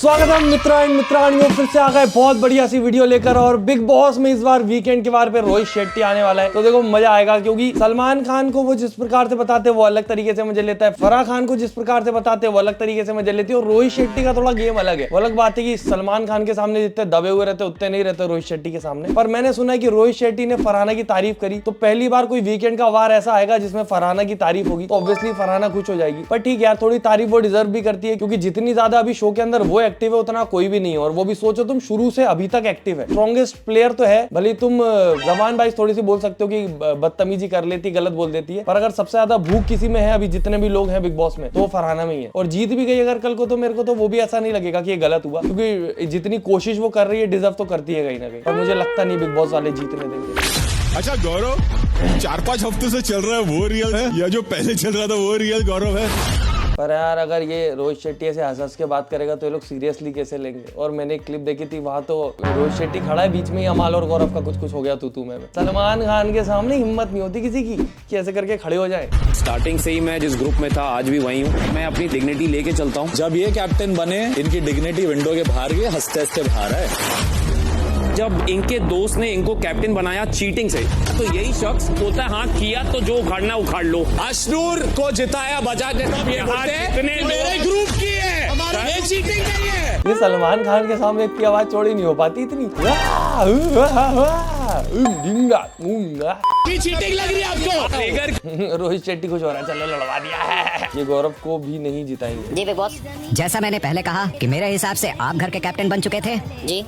स्वागत है मित्रा एंड मित्राणियों, फिर से आ गए बहुत बढ़िया सी वीडियो लेकर। और बिग बॉस में इस बार वीकेंड के बार पे रोहित शेट्टी आने वाला है, तो देखो मजा आएगा। क्योंकि सलमान खान को वो जिस प्रकार से बताते हैं वो अलग तरीके से मजे लेता है, फराह खान को जिस प्रकार से बताते हैं वो अलग तरीके से मजे लेती है, और रोहित शेट्टी का थोड़ा गेम अलग है। वो अलग बात है कि सलमान खान के सामने जितने दबे हुए रहते उतने नहीं रहते रोहित शेट्टी के सामने। पर मैंने सुना है कि रोहित शेट्टी ने फरहाना की तारीफ करी, तो पहली बार कोई वीकेंड का वार ऐसा आएगा जिसमें फरहाना की तारीफ होगी, तो ऑब्वियसली फरहाना खुश हो जाएगी। पर ठीक है यार, थोड़ी तारीफ वो डिजर्व भी करती है, क्योंकि जितनी ज्यादा अभी शो के अंदर वो एक्टिव है उतना कोई भी नहीं है। और वो भी सोचो तुम शुरू से अभी तक एक्टिव है, स्ट्रॉन्गेस्ट प्लेयर तो है। भले तुम जबान बाइज थोड़ी सी बोल सकते हो कि बदतमीजी कर लेती, गलत बोल देती है, पर अगर सबसे ज्यादा भूख किसी में है अभी जितने भी लोग हैं बिग बॉस में, तो वो फरहाना में ही है। और जीत भी गई अगर कल को, तो मेरे को तो वो भी ऐसा नहीं लगेगा कि ये गलत हुआ, क्योंकि जितनी कोशिश वो कर रही है डिजर्व तो करती है कहीं ना कहीं। पर मुझे लगता नहीं बिग बॉस वाले जीतने देंगे। अच्छा गौरव, 4-5 हफ्तों से चल रहा है वो रियल है या जो पहले चल रहा था वो रियल गौरव है? पर यार अगर ये रोहित शेट्टी ऐसे हंस के बात करेगा तो ये लोग सीरियसली कैसे लेंगे। और मैंने एक क्लिप देखी थी, वहां तो रोहित शेट्टी खड़ा है, बीच में ही अमाल और गौरव का कुछ हो गया तू में। सलमान खान के सामने हिम्मत नहीं होती किसी की कि ऐसे करके खड़े हो जाए। स्टार्टिंग से ही मैं जिस ग्रुप में था आज भी वही हूँ। मैं अपनी डिग्निटी लेके चलता हूँ। जब ये कैप्टन बने, इनकी डिग्निटी विंडो के बाहर गई, हंसते हंसते बाहर है। जब इनके दोस्त ने इनको कैप्टन बनाया चीटिंग से, तो यही शख्स बोलता है हाँ किया तो जो उखाड़ना उखाड़ लो। अशनूर को जिताया बजाज ने, तब ये बोलते हैं मेरे ग्रुप की है, ये चीटिंग नहीं है। ये सलमान खान के सामने इतनी आवाज चौड़ी नहीं हो पाती इतनी। चीटिंग लग रही है आपको? रोहित शेट्टी खुश हो रहा है, चलो लड़वा दिया है। ये गौरव को भी नहीं जिताएंगे। जी बिग बॉस। जैसा मैंने पहले कहा कि मेरे हिसाब से आप घर के कैप्टन बन चुके थे जी,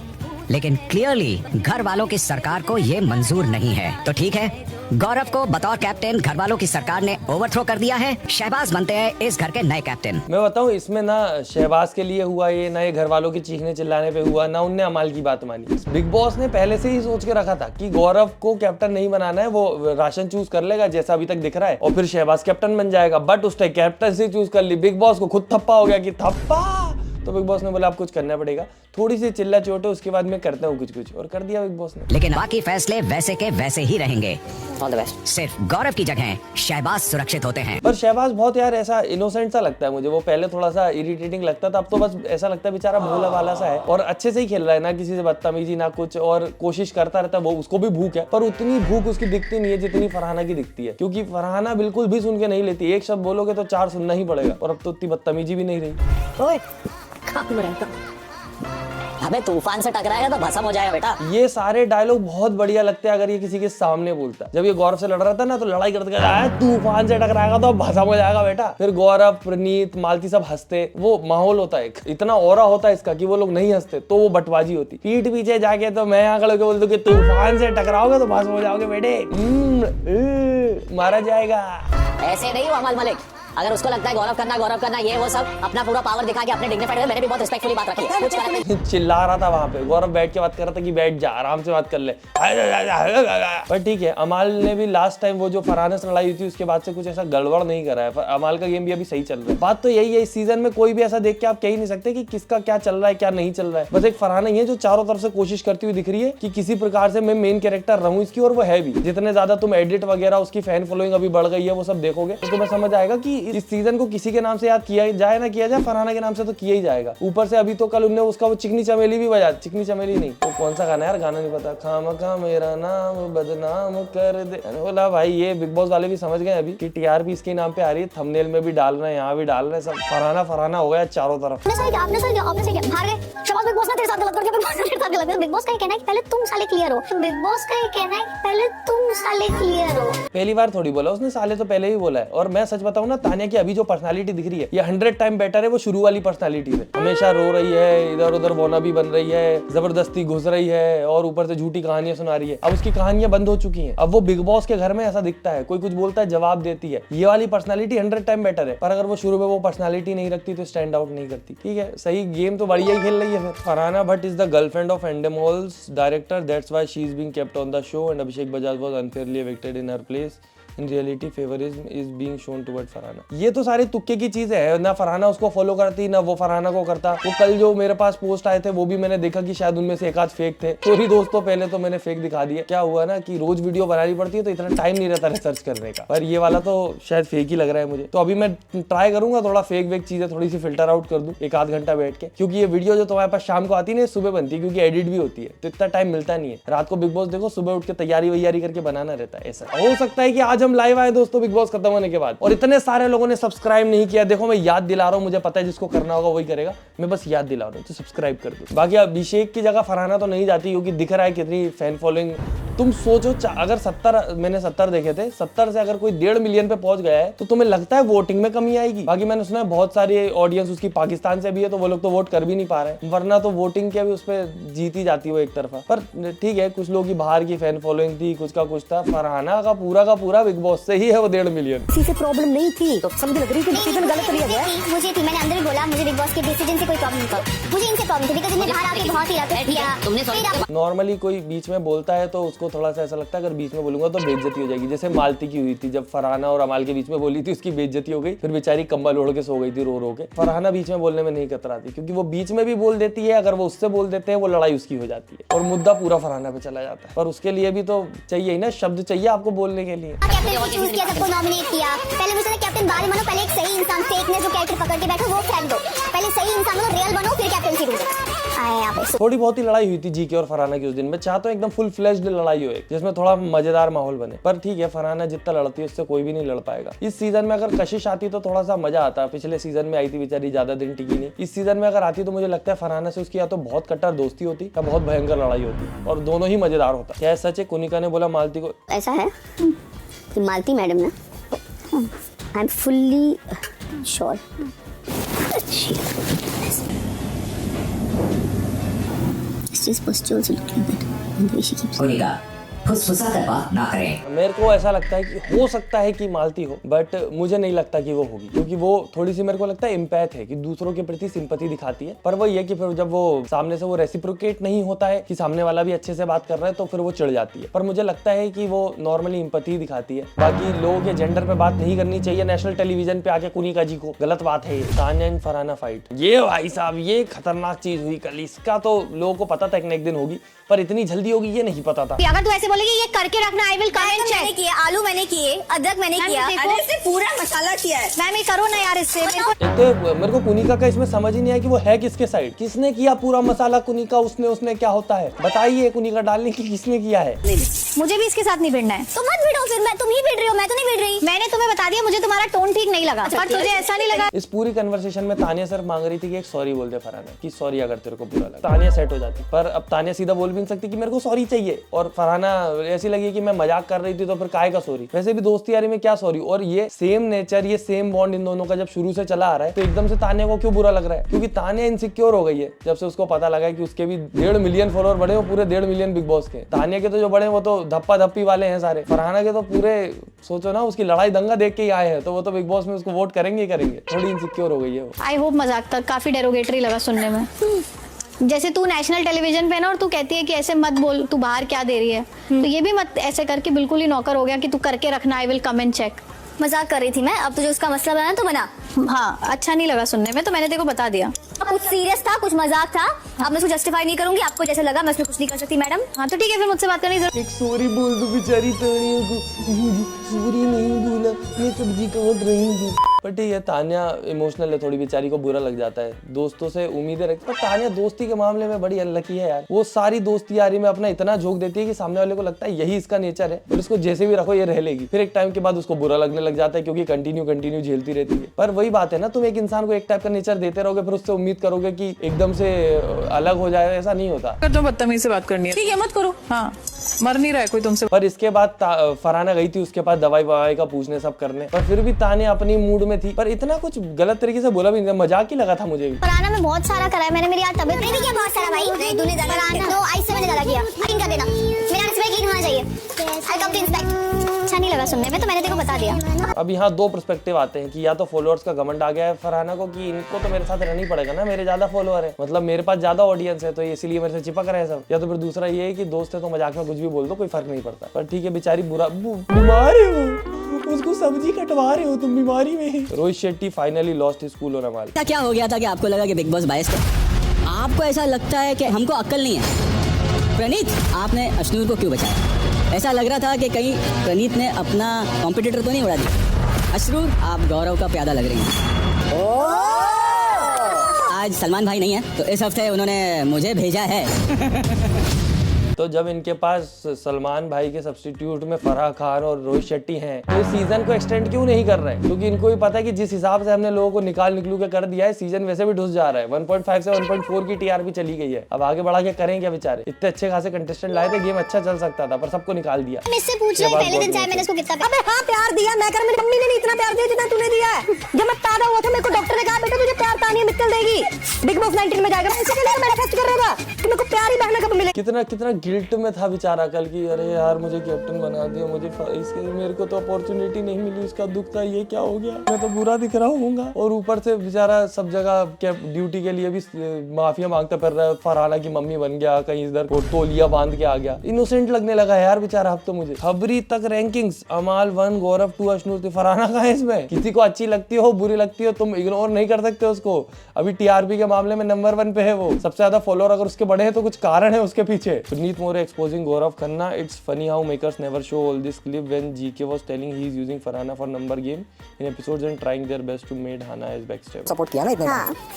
लेकिन क्लियरली घर वालों की सरकार को ये मंजूर नहीं है। तो ठीक है, गौरव को बतौर कैप्टन घर वालों की सरकार ने ओवरथ्रो कर दिया है। शहबाज बनते हैं इस घर के नए कैप्टन। मैं बताऊं, इसमें ना शहबाज के लिए हुआ ये, ना ये घर वालों के चीखने चिल्लाने पे हुआ, ना उनने अमाल की बात मानी। बिग बॉस ने पहले से ही सोच के रखा था कि गौरव को कैप्टन नहीं बनाना है, वो राशन चूज कर लेगा जैसा अभी तक दिख रहा है, और फिर शहबाज कैप्टन बन जाएगा। बट उसने कैप्टन से चूज कर ली। बिग बॉस को खुद थप्पा हो गया कि थप्पा, तो बिग बॉस ने बोला आप कुछ करना पड़ेगा, थोड़ी सी चिल्ला चोटे, उसके बाद मैं करता हूँ कुछ, और कर दिया बिग बॉस ने। लेकिन बाकी फैसले वैसे के वैसे ही रहेंगे। All the best. सिर्फ गौरव की जगह शहबाज सुरक्षित होते हैं। पर शहबाज बहुत यार ऐसा इनोसेंट सा लगता है मुझे। वो पहले थोड़ा सा इरिटेटिंग लगता था, अब तो बस ऐसा लगता है बेचारा भोला वाला सा है, और अच्छे से ही खेल रहा है, ना किसी से बदतमीजी ना कुछ, और कोशिश करता रहता है। वो उसको भी भूख है, पर उतनी भूख उसकी दिखती नहीं है जितनी फरहाना की दिखती है, क्योंकि फरहाना बिल्कुल भी सुन के नहीं लेती। एक शब्द बोलोगे तो 4 सुनना ही पड़ेगा, और अब तो उतनी बदतमीजी भी नहीं रही। ओए कहाँ में रहता? अबे तूफान से टकराएगा तो भस्म हो जाएगा बेटा। ये सारे डायलॉग बहुत बढ़िया लगते हैं अगर ये किसी के सामने बोलता है। जब ये गौरव से लड़ रहा था ना, तो लड़ाई करते करते तूफान से टकराएगा तो भस्म हो जाएगा बेटा। फिर गौरव, प्रणीत, मालती सब हंसते, वो माहौल होता है, इतना ऑरा होता है इसका कि वो लोग नहीं हंसते तो वो बटबाजी होती। पीठ पीछे जाके तो मैं यहाँ खड़े होकर बोलता हूँ कि तूफान से टकराओगे तो भस्म हो जाओगे बेटे, मारा जाएगा। ऐसे नहीं हो अमल मलिक। अगर उसको लगता है गौरव करना ये वो सब अपना पूरा पावर दिखा के अपने डिग्निफाइड, मैंने भी बहुत रिस्पेक्टफुली बात रखी है, कुछ करना। चिल्ला रहा था वहां पे, गौरव बैठ के बात कर रहा था कि बैठ जा, आराम से बात कर ले। पर ठीक है, अमाल ने भी लास्ट टाइम वो जो फरहाना से लड़ाई हुई थी उसके बाद से कुछ ऐसा गड़बड़ नहीं करा है। अमाल का गेम भी अभी सही चल रहा है। बात तो यही है, इस सीजन में कोई भी ऐसा देख के आप कह ही नहीं सकते कि किसका क्या चल रहा है क्या नहीं चल रहा है। बस एक फरहाना ही है जो चारों तरफ से कोशिश करती हुई दिख रही है कि किसी प्रकार से मैं मेन कैरेक्टर रहूं इसकी, और वो है भी। जितने ज्यादा तुम एडिट वगैरह, उसकी फैन फॉलोइंग अभी बढ़ गई है, वो सब देखोगे तो तुम्हें समझ आएगा कि इस सीजन को किसी के नाम से याद किया जाए ना किया जाए, फरहाना के नाम से तो किया ही जाएगा। ऊपर से अभी तो कल उन्होंने उसका वो चिकनी चमेली भी बजा, चिकनी चमेली नहीं तो कौन सा गाना यार, गाना नहीं पता, खामखा मेरा नाम बदनाम कर दे। बोला भाई ये बिग बॉस वाले भी समझ गए अभी कि टीआरपी इसके नाम पे आ रही है, थंबनेल में भी डाल रहे हैं, यहाँ भी डाल रहे हैं, सब फरहाना हो गया चारों तरफ। आपने सही किया, हार गए। शहबाज बिग बॉस ने तेरे साथ गलत कर दिया, बिग बॉस ने तेरे साथ गलत कर। बिग बॉस का ये कहना है कि पहले तुम साले क्लियर हो। बिग बॉस का ये कहना है कि पहले तुम साले क्लियर हो। पहली बार थोड़ी बोला उसने, साले तो पहले ही बोला है। और मैं सच बताऊं ना, तानिया की अभी जो पर्सनालिटी दिख रही है ये 100 टाइम बेटर है वो शुरू वाली पर्सनालिटी से। हमेशा रो रही है, इधर उधर बोना भी बन रही है, जबरदस्ती घुस रही है, और ऊपर से झूठी कहानियां सुना रही है। अब उसकी कहानियां बंद हो चुकी हैं। अब वो बिग बॉस के घर में ऐसा दिखता है, कोई कुछ बोलता है जवाब देती है। ये वाली पर्सनालिटी 100 टाइम बेटर है। पर अगर वो शुरू में वो पर्सनालिटी नहीं रखती तो स्टैंड आउट नहीं करती। ठीक है, सही गेम तो बढ़िया ही खेल रही है। फिर Farhana Bhatt is the girlfriend of Endemol's director, that's why she is being kept on the show, and Abhishek Bajaj was unfairly evicted in her place. In reality favouritism is being shown toward Farhana. ये तो सारी तुक्के की चीज है ना, फरहाना उसको फॉलो करती ना वो फरहाना को करता। वो कल जो मेरे पास पोस्ट आए थे वो भी मैंने देखा कि शायद उनमें से एक आध फेक थे। सॉरी दोस्तों, पहले तो मैंने फेक दिखा दिया। क्या हुआ ना कि रोज वीडियो बनानी पड़ती है तो इतना टाइम नहीं रहता रिसर्च करने का, पर ये वाला तो शायद फेक ही लग रहा है मुझे। तो अभी मैं ट्राई करूंगा थोड़ा फेक वेक चीजें थोड़ी सी फिल्टर आउट कर दूं एक आध घंटा बैठ के, क्योंकि ये वीडियो जो तुम्हारे पास शाम को आती है ना सुबह बनती है, क्योंकि एडिट भी होती है तो इतना टाइम मिलता नहीं है। रात को बिग बॉस देखो, सुबह उठ के तैयारी वैयारी करके बनाना रहता है। ऐसा हो सकता है कि आज हम लाइव आए दोस्तों बिग बॉस खत्म होने के बाद और इतने सारे लोगों ने सब्सक्राइब नहीं किया। देखो मैं याद दिला रहा हूँ, मुझे पता है जिसको करना होगा वही करेगा, मैं बस याद दिला रहा हूँ तो सब्सक्राइब कर दो। बाकी अभिषेक की जगह फरहाना तो नहीं जाती, क्योंकि दिख रहा है कितनी फैन फॉलोइंग। तुम सोचो अगर 70 मैंने 70 देखे थे, 70 से अगर कोई 1.5 मिलियन पे पहुंच गया है तो तुम्हें लगता है वोटिंग में कमी आएगी? बाकी मैंने सुना है बहुत सारी ऑडियंस उसकी पाकिस्तान से भी है तो वो लोग तो वोट कर भी नहीं पा रहे, वरना तो वोटिंग के भी उस पर जीती जाती वो एक तरफा। पर ठीक है, कुछ लोग की बाहर की फैन फॉलोइंग थी, कुछ का कुछ था। फरहाना का पूरा बिग बॉस से ही है वो 1.5 मिलियन। किसी से प्रॉब्लम नहीं थी तो समझ लग रही थी डिसीजन गलत लिया गया। मुझे थी, मैंने अंदर भी बोला मुझे बिग बॉस के डिसीजन से कोई प्रॉब्लम नहीं था, मुझे इनसे प्रॉब्लम थी बिकॉज़ इन्होंने बाहर आके बहुत ही रैपिड किया। नॉर्मली कोई बीच में बोलता है तो उसको थोड़ा सा ऐसा लगता है अगर बीच में बोलूंगा तो बेइज्जती हो जाएगी। जैसे मालती की हुई थी, जब फरहाना और अमाल के बीच में बोली थी उसकी बेइज्जती हो गई, फिर बेचारी कंबल ओढ़ के सो गई थी रो के। फरहाना बीच में बोलने में नहीं कतराती, क्योंकि वो बीच में भी बोल देती है, अगर वो उससे बोल देते हैं वो लड़ाई उसकी हो जाती है और मुद्दा पूरा फरहाना पे चला जाता है। पर उसके लिए भी तो चाहिए ही ना, शब्द चाहिए आपको बोलने के लिए। कैप्टन को चूज किया, सबको नॉमिनेट किया। पहले मुझे कैप्टन बारे मानो, पहले एक सही इंसान, फेक ने जो कैरेक्टर पकड़ के बैठो वो फेंक दो। पहले सही इंसान बनो, रियल बनो, फिर कैप्टन की थोड़ी बहुत ही लड़ाई हुई थी जीके और फरहाना की उस दिन। मैं चाहता हूँ एकदम फुल फ्लेश्ड लड़ाई हो, जिसमें थोड़ा मजेदार माहौल बने। पर ठीक है, फरहाना जितना लड़ती है उससे कोई भी नहीं लड़ पाएगा। इस सीजन में अगर कशिश आती तो थोड़ा सा मजा आता। पिछले सीजन में आई थी बेचारी, ज्यादा दिन टिकी नहीं। इस सीजन में अगर आती तो मुझे लगता है फरहाना से उसकी या तो बहुत कट्टर दोस्ती होती या बहुत भयंकर लड़ाई होती, और दोनों ही मजेदार होता। क्या सच है कुनिका ने बोला मालती को? ऐसा है कि मालती मैडम ना, I am fully sure she's supposed to also look like that and the way she keeps फुसफुसा बात ना करें। मेरे को ऐसा लगता है कि हो सकता है कि मालती हो, बट मुझे नहीं लगता कि वो होगी, क्योंकि वो थोड़ी सी मेरे को लगता है इम्पैथ है कि दूसरों के प्रति सिंपैथी दिखाती है। पर वो ये कि फिर जब वो सामने से वो रेसिप्रोकेट नहीं होता है कि सामने वाला भी अच्छे से बात कर रहा है तो फिर वो चिढ़ जाती है। पर मुझे लगता है कि वो नॉर्मली इम्पैथी दिखाती है। बाकी लोगों के जेंडर पे बात नहीं करनी चाहिए नेशनल टेलीविजन पे आके कुनिका जी को, गलत बात है। तान्या एंड फरहाना फाइट, ये भाई साहब ये खतरनाक चीज हुई कल। इसका तो लोगों को पता था कि एक दिन होगी, पर इतनी जल्दी होगी ये नहीं पता था। अगर तू ऐसे बोलेगी ये करके रखना, I will come and check. मैंने किए, आलू मैंने किए, अदरक मैंने किया, अरे इससे पूरा मसाला किया है। मैम ये करो ना यार इससे। मेरे को कुनिका का इसमें समझ ही नहीं आया कि वो है किसके साइड, किसने किया पूरा मसाला कुनिका, उसने क्या होता है बताइए। कुनिका डालने की किसने किया है? मुझे भी इसके साथ नहीं भिड़ना है। तो मत भिड़ो फिर, मैं तुम ही भिड़ रही हो, मैं तो नहीं भिड़ रही। मैंने तुम्हें बता दिया मुझे तुम्हारा टोन ठीक नहीं लगा, पर तुझे ऐसा नहीं लगा। इस पूरी कन्वर्सेशन में तानिया सिर्फ मांग रही थी कि एक सॉरी बोल दे फरहाना कि सॉरी अगर तेरे को बुरा लगा। तानिया सेट हो जाती, पर अब तानिया सीधा बोल भी नहीं सकती कि मेरे को सॉरी चाहिए, और फरहाना ऐसी लगी कि मैं मजाक कर रही थी तो फिर काय का सॉरी। वैसे भी दोस्ती यारी में क्या सॉरी, और ये सेम नेचर, ये सेम बॉन्ड इन दोनों का जब शुरू से चला आ रहा है तो एकदम से तानिया को क्यों बुरा लग रहा है? क्योंकि तानिया इनसिक्योर हो गई है जब से उसको पता लगा है कि उसके भी 1.5 मिलियन फॉलोअर बढ़े हो, पूरे 1.5 मिलियन बिग बॉस के। तानिया के तो जो बड़े वो तो धप्पा धप्पी वाले हैं सारे, फरहाना के तो पूरे सोचो ना उसकी लड़ाई दंगा देख के ही आए हैं, तो वो तो बिग बॉस में उसको वोट करेंगे। थोड़ी इनसिक्योर हो गई है वो। आई होप मजाक तक काफी डेरोगेटरी लगा सुनने में। जैसे तू नेशनल टेलीविजन पे ना और तू कहती है कि ऐसे मत बोल, तू बाहर क्या दे रही है, तो ये भी मत ऐसे करके बिल्कुल ही नौकर हो गया कि तू करके रखना, I will come and check. मजाक कर रही थी मैं, अब तुझे उसका मसला बना तो बना। हाँ अच्छा नहीं लगा सुनने में, तो मैंने तेरे को बता दिया। कुछ सीरियस था, कुछ मजाक था, अब मैं उसको जस्टिफाई नहीं करूंगी। आपको जैसे लगा मैं उसमें कुछ नहीं कर सकती मैडम। हाँ तो ठीक है, फिर मुझसे बात करनी जरूरत। एक सॉरी बोल दो बेचारी तानिया को, सॉरी नहीं बोला, मैं सब्जी काट रही हूँ। पर ठीक है, तानिया इमोशनल है थोड़ी, बेचारी को बुरा लग जाता है, दोस्तों से उम्मीदें रखती। पर तानिया दोस्ती के मामले में बड़ी अनलकी है यार। वो सारी दोस्ती यारी में अपना इतना झोंक देती है कि सामने वाले को लगता है यही इसका नेचर है और इसको जैसे भी रखो ये रह लेगी। फिर एक टाइम के बाद उसको बुरा लगने लग जाता है क्योंकि कंटिन्यू झेलती रहती है। पर वही बात है ना, तुम एक इंसान को एक टाइप का नेचर देते रहोगे फिर उससे उम्मीद करोगे कि एकदम से अलग हो जाए, ऐसा नहीं होता। अगर तुम बदतमीजी से बात करनी है ठीक है मत करो, हाँ मर नहीं रहा है कोई तुमसे। पर इसके बाद फरहाना गई थी उसके पास दवाई ववाई का पूछने सब करने, पर फिर भी तानिया अपनी मूड में थी, पर इतना कुछ गलत तरीके से बोला भी नहीं, मजाक ही लगा था मुझे भी। फरहाना में बहुत सारा करा है मैंने, मेरी यार तबीयत नहीं किया बहुत सारा भाई। नहीं तूने ज्यादा फरहाना तो आइस से मैंने ज्यादा किया, आई कर देना मेरा रिस्पेक्ट होना चाहिए। आई कम टू इंस्पेक्ट। अच्छा नहीं नहीं लगा सुनने में, तो मैंने तेरे को बता दिया। अब यहाँ दो पर्सपेक्टिव आते हैं कि या तो फॉलोअर्स का घमंड आ गया है फरहाना को कि इनको तो मेरे साथ रहना ही पड़ेगा ना, मेरे ज्यादा फॉलोअर है, मतलब मेरे पास ज्यादा ऑडियंस है तो इसीलिए मेरे से चिपक रहे हैं सब। या तो फिर दूसरा ये है कि दोस्त है तो मजाक में कुछ भी बोल दो, कोई फर्क नहीं पड़ता। पर ठीक है, बेचारी बीमार है वो, उसको सब्जी कटवा रहे हो तुम बीमारी में। Rohit Shetty finally lost his cool on अमाल। क्या हो गया था कि आपको लगा कि बिग बॉस बायस है? आपको ऐसा लगता है कि हमको अक्ल नहीं है? प्रणीत, आपने अश्नूर को क्यों बचाया? ऐसा लग रहा था कि कहीं प्रणीत ने अपना कॉम्पिटिटर तो नहीं उड़ा दिया। अश्नूर, आप गौरव का प्यादा लग रही हैं। आज सलमान भाई नहीं है तो इस हफ्ते उन्होंने मुझे भेजा है। तो जब इनके पास सलमान भाई के सब्स्टिट्यूट में फराह खान और रोहित शेट्टी हैं, तो इस सीजन को एक्सटेंड क्यों नहीं कर रहे हैं? क्योंकि इनको भी पता है कि जिस हिसाब से हमने लोगों को निकलू के कर दिया है, सीजन वैसे भी ढुस जा रहा है। 1.5 से 1.4 की टीआरपी चली गई है। अब आगे बढ़ा के करें क्या बेचारे? इतने अच्छे खासे कंटेस्टेंट लाए थे, गेम अच्छा चल सकता था, पर सबको निकाल दिया। मुझसे पूछ रही पहले दिन चाहे मैंने इसको कितना अबे हाँ प्यार दिया, मैं कर मेरी मम्मी ने नहीं इतना प्यार दिया जितना तूने दिया है। जब मैं पैदा हुआ था मेरे को डॉक्टर ने कहा बेटा तुझे प्यार तानिया मित्तल देगी, बिग बॉस 19 में जाएगा। मैं इसके लिए मैनिफेस्ट कर रहा था कि मेरे को प्यार ही बहना कब मिलेगा। कितना गिल्ट में था बेचारा कल की, अरे यार मुझे कैप्टन बना दिया, मुझे इसके मेरे को तो अपॉर्चुनिटी नहीं मिली, उसका दुख था, ये क्या हो गया, मैं तो बुरा दिख रहा हूँगा। और ऊपर से बेचारा सब जगह ड्यूटी के लिए भी माफिया मांगता फिर रहा है। फरहाना की मम्मी बन गया, कहीं इधर तोलिया बांध के आ गया। इनोसेंट लगने लगा यार बेचारा अब तो मुझे। खबरी तक रैंकिंग्स, अमाल 1, गौरव 2, अश्नूर 3, फरहाना कहाँ है इसमें? किसी को अच्छी लगती हो बुरी लगती हो, तुम इग्नोर नहीं कर सकते उसको। अभी टीआरपी के मामले में नंबर 1 पे है वो, सबसे ज्यादा फॉलोअर अगर उसके बड़े हैं तो कुछ कारण है उसके पीछे। Puneet More exposing Gaurav Khanna, it's funny how makers never show all this clip when GK was telling he is using Farhana for number game in episodes and trying their best to make Hana as backstab. Support किया ना इतने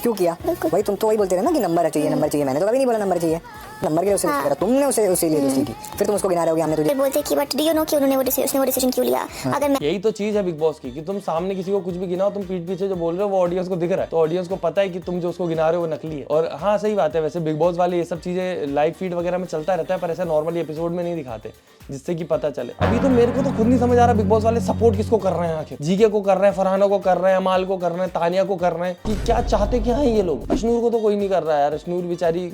क्यों किया भाई? तुम तो वही बोलते थे ना कि नंबर चाहिए नंबर चाहिए, मैंने तो कभी नहीं बोला नंबर चाहिए। नंबर के लिए उसे तुमने उसे लिए दोस्ती की, फिर तुम उसको गिना रहे हो कि हमने तुझे बोलते कि बट डू यू नो कि उन्होंने वो डिसीजन क्यों लिया? अगर मैं यही तो चीज है बिग बॉस की कि तुम सामने किसी को कुछ भी गिनाओ, तुम पीठ पीछे जो बोल रहे हो वो ऑडियंस को दिख रहा है, तो ऑडियंस को पता है कि तुम जो उसको गिना रहे हो वो नकली है। और हाँ सही बात है, वैसे बिग बॉस वाले ये सब चीजें लाइव फीड वगैरह में चलता रहता है, पर ऐसा नॉर्मली एपिसोड में नहीं दिखाते जिससे कि पता चले। अभी तो मेरे को तो खुद नहीं समझ आ रहा बिग बॉस वाले सपोर्ट किसको कर रहे हैं आखिर? जीके को कर रहे हैं, फरहाना को कर रहे हैं, अमाल को कर रहे हैं, तानिया को कर रहे हैं, कि क्या चाहते क्या है ये लोग? अश्नूर को तो कोई नहीं कर रहा है यार, अश्नूर बेचारी,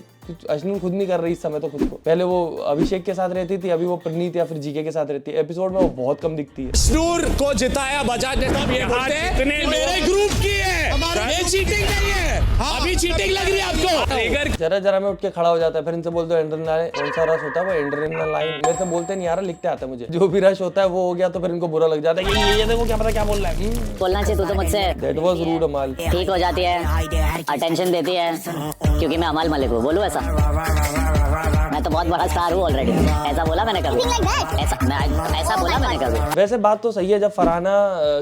अश्नूर खुद नहीं कर रही इस समय तो खुद को। पहले वो अभिषेक के साथ रहती थी, अभी वो प्रणीत या फिर जीके के साथ रहती है। एपिसोड में वो बहुत कम दिखती है। अश्नूर को जिताया बजाज ने, तब ये बोलते हैं मेरे ग्रुप की है, ये चीटिंग नहीं है। अभी चीटिंग लग रही है आपको? जरा में उठ के खड़ा हो जाता है, फिर इनसे बोलते हो एंड्रेनालाइन, कौन सा रस होता है वो एंड्रेनालाइन, मेरे से बोलते नहीं आ रहा, लिखते आता है मुझे। जो भी रश होता है वो हो गया तो फिर इनको बुरा लग जाता है, ये देखो क्या पता क्या बोल रहा है। बोलना चाहिए तू तो मुझसे। दैट वाज रूड अमाल। ठीक हो जाती है, अटेंशन देती है, क्योंकि मैं अमाल मलिक हूँ। बोलूँ ऐसा? मैं तो बहुत बड़ा स्टार हूँ ऑलरेडी। ऐसा बोला मैंने कभी? ऐसा बोला मैंने कभी? वैसे बात तो सही है, जब फरहाना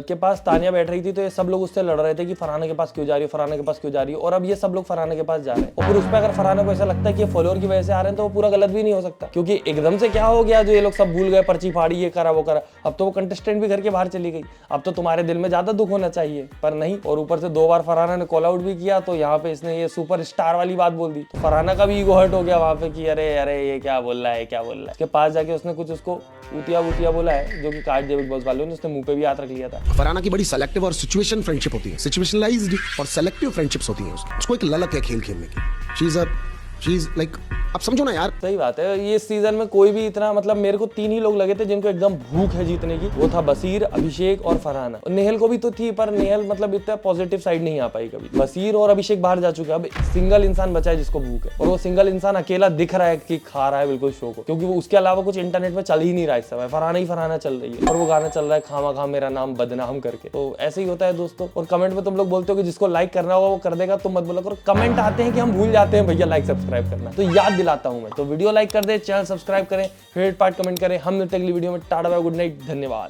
के पास तानिया बैठ रही थी तो ये सब लोग उससे लड़ रहे थे कि फरहाना के पास क्यों जा रही है, फरहाना के पास क्यों जा रही है, और अब ये सब लोग फरहाना के पास जा रहे हैं। और फिर उस पर अगर फरहाना को ऐसा लगता है कि ये फॉलोअर की वजह से आ रहे हैं तो वो पूरा गलत भी नहीं हो सकता, क्योंकि एकदम से क्या हो गया जो ये लोग सब भूल गए, पर्ची फाड़ी, ये करा वो करा। अब तो वो कंटेस्टेंट भी घर के बाहर चली गई, अब तो तुम्हारे दिल में ज्यादा दुख होना चाहिए, पर नहीं। और ऊपर से 2 बार फरहाना ने कॉल आउट भी किया, तो यहाँ पे इसने ये सुपर स्टार वाली बात बोल दी, तो फरहाना का भी ईगो हर्ट हो गया वहां पे कि अरे ये क्या बोल रहा है, क्या बोल रहा है। उसके पास जाके उसने कुछ उसको ऊतिया बोला है, जो कि काट दिया बिग बॉस वालों ने, उसने मुंह पे भी हाथ रख लिया था। फरहाना की बड़ी सेलेक्टिव और सिचुएशन फ्रेंडशिप होती है, सिचुएशनलाइज्ड और सेलेक्टिव फ्रेंडशिप्स होती हैं। उसको एक ललक है खेल खेलने की। शी इज लाइक, आप समझो ना यार। सही बात है, ये सीजन में कोई भी इतना, मतलब मेरे को 3 ही लोग लगे थे जिनको एकदम भूख है जीतने की, वो था बसीर, अभिषेक और फरहाना। नेहल को भी तो थी, पर नेहल मतलब इतना पॉजिटिव साइड नहीं आ पाई कभी। बसीर और अभिषेक बाहर जा चुके हैं, अब सिंगल इंसान बचा है जिसको भूख है, और वो सिंगल इंसान अकेला दिख रहा है कि खा रहा है बिल्कुल शो को, क्योंकि वो उसके अलावा कुछ इंटरनेट में चल ही नहीं रहा इस समय, फरहाना ही फरहाना चल रही है, और वो गाना चल रहा है खामा खा मेरा नाम बदनाम करके। तो ऐसे ही होता है दोस्तों। और कमेंट में तुम लोग बोलते हो कि जिसको लाइक करना होगा वो कर देगा, तुम मत बोला करो। कमेंट आते हैं कि हम भूल जाते हैं भैया लाइक सब्सक्राइब करना, तो याद दिलाता हूं मैं। तो वीडियो लाइक कर दे, चैनल सब्सक्राइब करें, फेवरेट पार्ट कमेंट करें। हम मिलते हैं अगली वीडियो में। टाटा बाय, गुड नाइट, धन्यवाद।